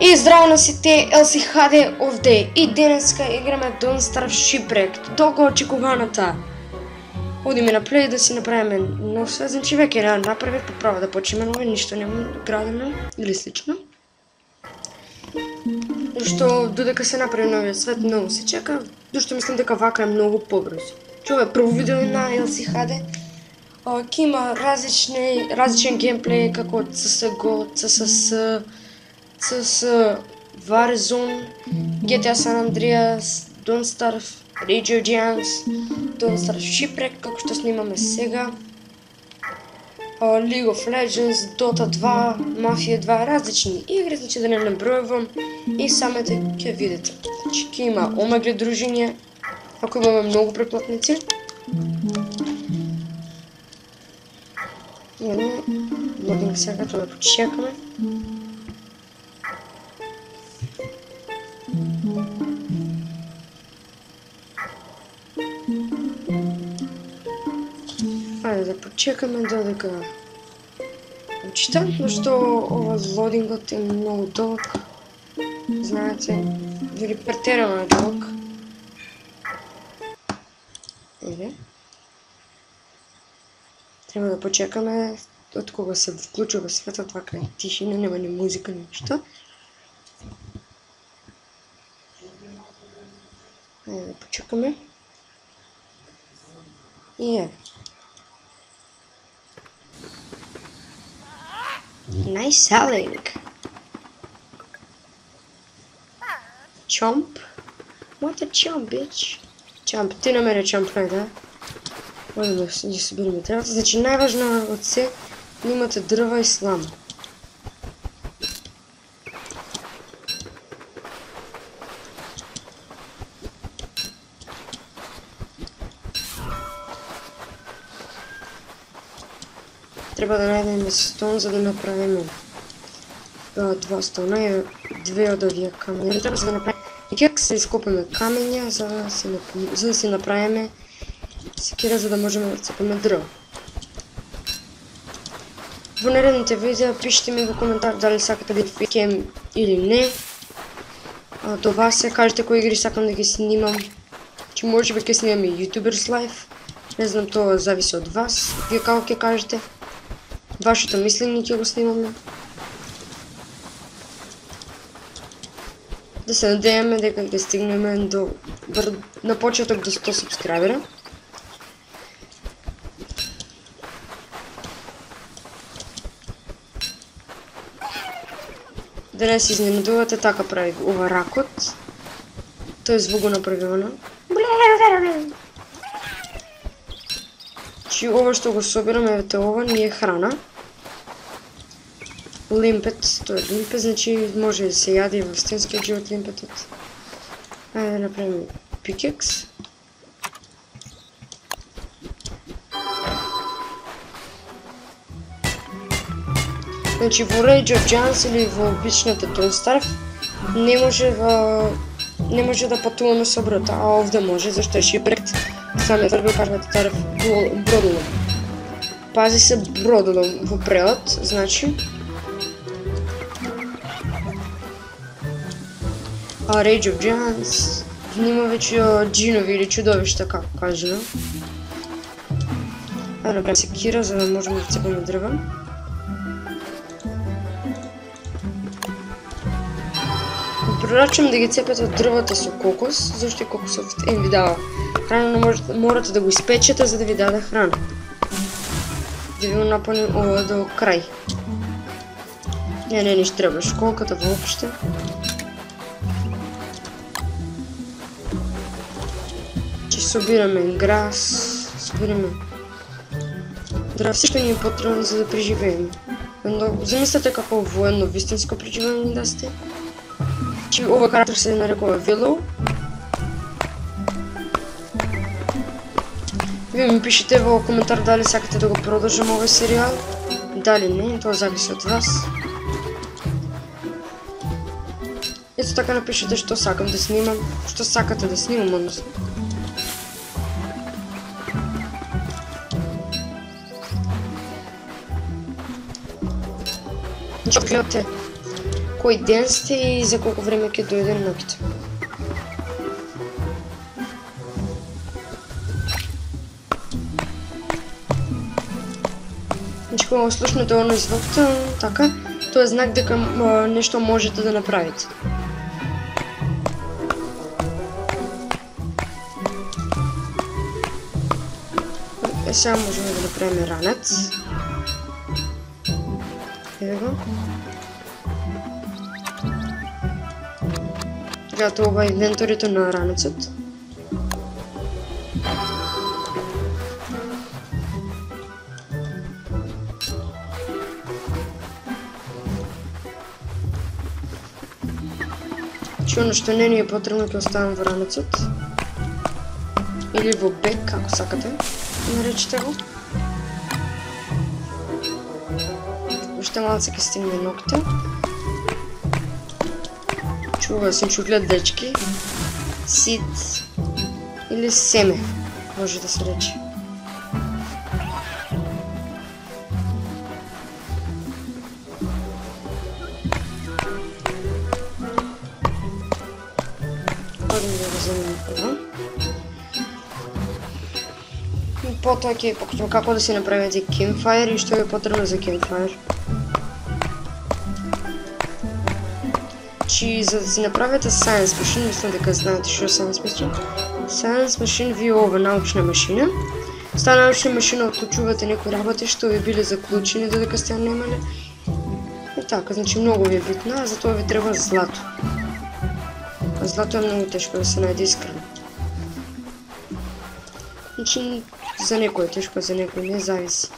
И здраво на сите, LCHD овде и денеска играме Don't Starve Shipwrecked, долго очекуваната. Одиме на плей да си направиме нов свет, значи веќе направив поправа да почнеме нови, ништо нема градено или слично. Зашто додека се направи новиот свет многу се чека, зашто мислам дека вака е многу побрзо. Ова е прво видео на LCHD. Ке има различен геймплей како CSGO, CSS, Warzone, GTA San Andreas, Don't Starve, Rage of Giants, Don't Starve Shipwrecked, како што снимаме сега, League of Legends, Dota 2, Mafia 2, различни игри, значи да не набројувам и самите ќе видите. Значи ќе има омегле дружиња, ако имаме многу преплатници. Лодинг сега, тоа да почекаме. Ајде да почекаме додека учита, зашто ова лодингот е многу долг. Знаете, дори претерано е долг. Еде. Треба да почекаме од кога се вклучува светот, вака е тишина, нема ни музика, ништо. Ајде да почекаме. И е. Nice selling. Chomp? What a chomp, bitch. Chomp, ти намери chomp, да? Може да ги събираме трябвата. Значи най-важно от се, имате дрва и слама. Треба да најдеме стон, за да направиме два стона и две од овие камења. Треба да направиме кек, се ископаме камења, за да си направиме секира, за да можеме да цепаме дрво. Во наредните видеа пишете ми во коментар дали сакате да видите кем или не. До вас се кажете кои игри сакам да ги снимам. Че може би ќе снимам и YouTubers Live. Не знам, тоа зависи од вас. Вие како ќе кажете? Вашето мислење ќе го снимаме. Да се надејаме дека ќе стигнеме на почеток до 100 субскрайбера. Да не се изненадувате, така прави ова ракот. Тој звук го направи она. Чи ова што го собираме, ете ова ни е храна. Лимпет, тоа е лимпет, значи може да се јаде и во вистинскиот живот лимпетот. Ајде да направиме пикекс. Значи во Rage of Giants или во обичната Don't Starve не може да патуваме со брод, а овде може, зашто е Shipwrecked. Самиот ребил кажа да тарев бродолом. Пази се бродолом во превод, значи. А Rage of Giants има веќе джинови или чудовишта, како кажено. Ајде да направим секира, за да можеме да цепаме дрва. Прорачам да ги цепете од дрвата со кокос, зашто и кокосот им ви дава храна, но морате да го испечете за да ви даде храна. Да ви го напълни ова до крај. Не ништо треба школката воопште. Че собираме грас, собираме дрва, всичко ни е потребно за да преживееме. Замислете како военно вистинско преживење да сте. Че ова карактер се нарекува Willow. Вие ми пишете во коментар дали сакате да го продолжам овој серијал. Дали не, тоа зависи од вас. Ето така напишете што сакам да снимам, што сакате да снимам, односно. Значи гледате кој ден сте и за колку време ќе дојде ноќта. Значи кога слушнете оној звук, така, тоа е знак дека нешто можете да направите. Сега можеме да направиме ранец. Ево. Гледате, ова е инвенторито на ранецот. Че оно што не ни е потребно ќе оставам во ранецот. Или во бек, како сакате. Наречете го. Уште малце ќе стигне ноќта. Чува се чуклят дечки. Сит или семе, може да се рече. Одим да го земем ова. Потоа ќе покажам како да се направите campfire и што е потребно за campfire. Чи за да си направите Science Machine, мислам дека знаете што е Science Machine. Science Machine ви е ова научна машина. С таа научна машина отклучувате некои работи што ви биле заклучени додека сте ја немале. И така, значи многу ви е битна, а за тоа ви треба злато. А злато е многу тешко да се најде искрено. Значи за некој е тешко, за некој не зависи.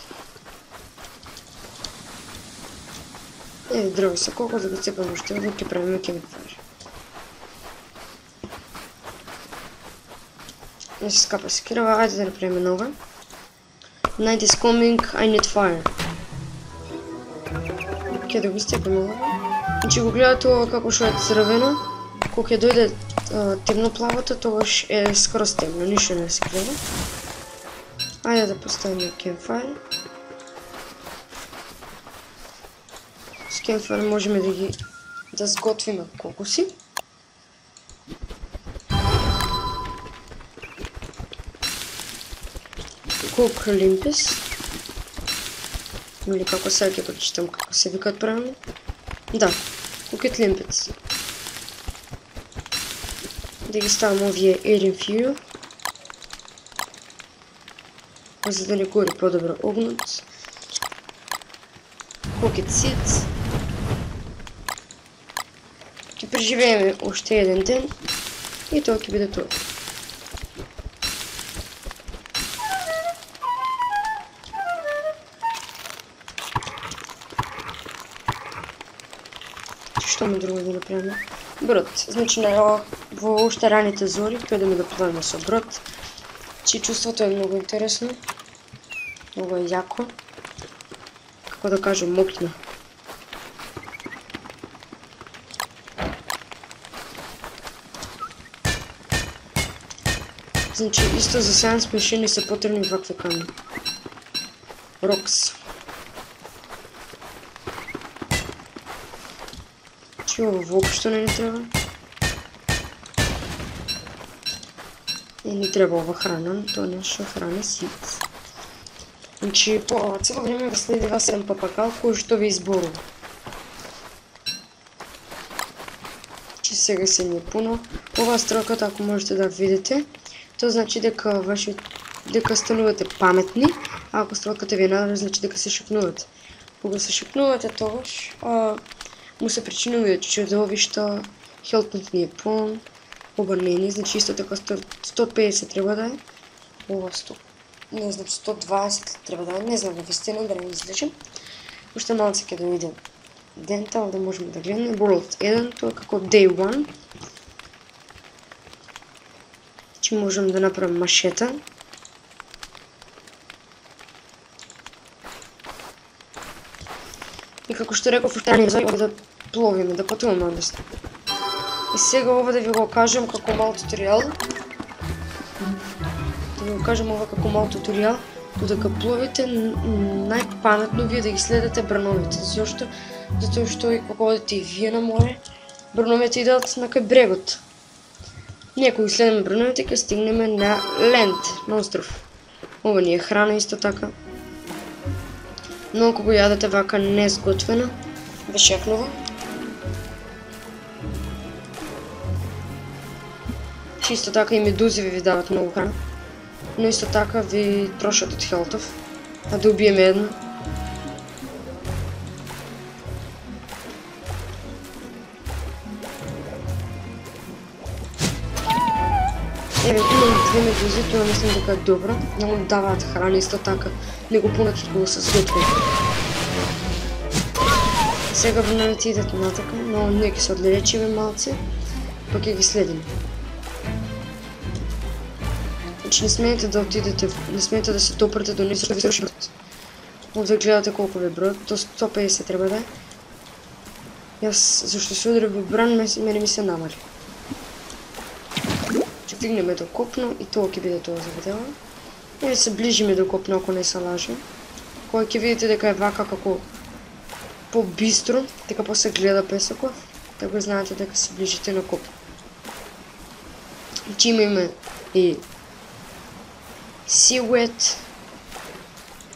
Дрво се, колко да го цепаме уште овде, ќе правиме campfire. Не се скапа секирава, ајде да направиме нова. Night is coming, I need fire. Ќе да го степаме ова. Значи го гледате ова како што е црвено, кога ќе дојде темноплавото, тогаш е скроз темно, ништо не се гледа. Ајде да поставиме campfire. С campfire можеме да сготвиме кокоси. Cook limpis. Или како сега ќе прочитам како се викаат правилно. Да, cooked limpets. Да ги ставам овие air and fuel. За да не гори по-добро огнот. Cooked seeds. Ќе преживееме уште еден ден и тоа ќе биде тоа. Што ме друго да направиме? Брод. Значи во уште раните зори ќе одиме да плаваме со брод. Чи чувството е многу интересно. Многу е јако. Како да кажем, мокна. Значи, исто за Science Machine се потребни вакви камни. Рокс. Значи, ово воопшто не ни треба. Не ни треба ова храна, тоа нешто храна сит. Значи, цело време ве следи вас еден папагал кој што ви изборува. Значи, сега се ни е пуно. Ова строката, ако можете да видите, тоа значи дека станувате паметни, а ако строката ви е надолу, значи дека се шепнувате. Кога се шепнувате, тогаш му се причинуваат чудовишта, хелпнот ни е пун, обрнени, значи исто така 150 треба да е, ова 100, не знам, 120 треба да е, не знам, вистина да не излечем. Уште малце ќе дојде дентал да можеме да гледаме. World 1, тоа е како Day 1. Значи можем да направим машета. И како што реков уште раниот, да пловиме, да патуваме одесно. И сега ова да ви го кажам како мал туторијал. Да ви го кажам ова како мал туторијал, додека пловите најпаметно вие да ги следите брановите. Зошто? затоа што и кога одите и вие на море, броновете идат на кај брегот. Ние кога следиме броновете ќе стигнеме на ленд, на остров. Ова ни е храна исто така. Но кога јадете вака несготвена, вешекнува. Исто така и медузи ви дават многу храна. Но исто така ви трошат од хелтов. А да убиеме една. Еве, имам две медузи, тоа мислам дека е добро. Многу даваат храна исто така. Не го понат кога се сготви. Сега броновете идат натака, но ние ќе се одлечиме малце, па ќе ги следиме. Значи не смеете да отидете, не смеете да се допрете до нешто ви сврши бројот. Овде гледате колку ви бројот, до 150 треба да е. Јас, зашто се удрив во бран, мене ми се намали. Ќе стигнеме до копно и тоа ќе биде тоа за видео. Или се ближиме до копно, ако не се лажам. Кога ќе видите дека е вака како по-бистро, дека после гледа песоков, така знаете дека се ближите на копно. Значи имаме и Seawet,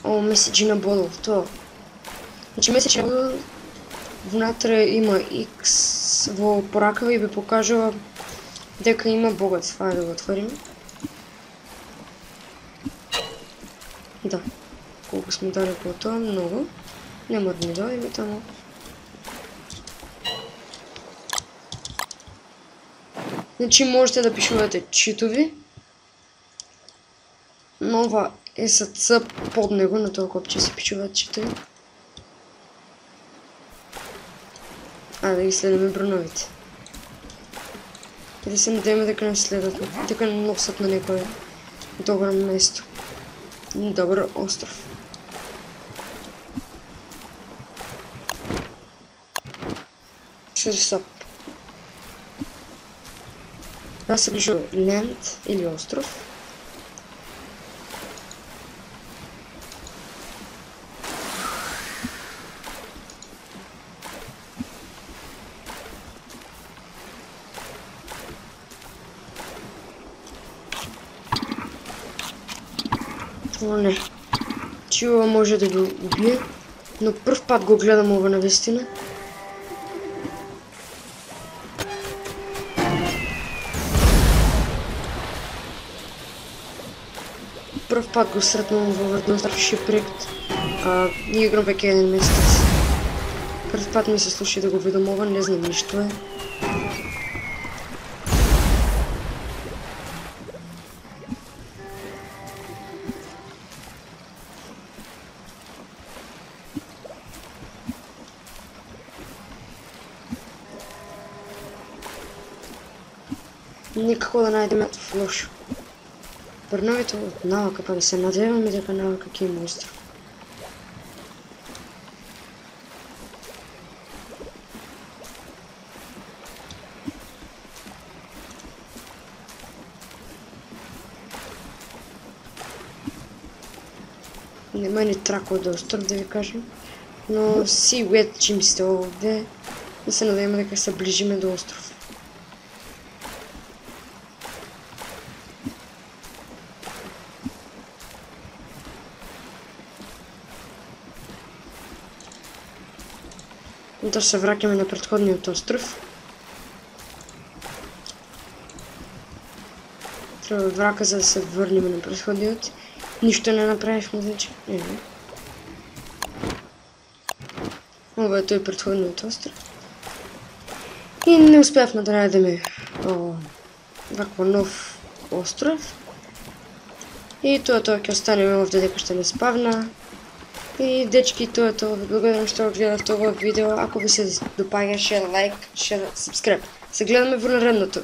Message in a Bottle, тоа. Значи Message in a Bottle внатре има X во поракава и ви покажува дека има богатство. Ајде да го отвориме. Да, колку сме далеко од тоа, многу. Нема да ни дојдеме таму. Значи можете да пишувате читови. Но ова SC под него, на тоа копче се пишуваат читови. А, да ги следиме броновите. И да се надееме дека не следат, дека не носат на некој добро место. Добар остров. Шерсап. Да се пише ленд или остров. О, не. Чи ова може да го убие, но прв пат го гледам ова навистина. Прв пат го сретнувам во Врдностар Шипрект. Не играм веќе еден месец. Прв пат ми се слуши да го видам ова, не знам ништо е. Никако да најдеме лошо. Брновите од навака, па да се надеваме дека навака ќе има остров. Нема ни трак од остров, да ви кажем. Но Seawet чим сте овде, да се надеваме дека се ближиме до остров. Да се враќаме на претходниот остров. Треба врака за да се врнеме на претходниот. Ништо не направивме, значи. Ова е тој претходниот остров. И не успеавме да најдеме вакво нов остров. И тоа ќе останеме овде дека што не спавна. И дечки, тоа е тоа. Ви благодарам што го гледавте ова видео. Ако ви се допаѓа, шер, лайк, шер, сабскрайб. Се гледаме во наредното.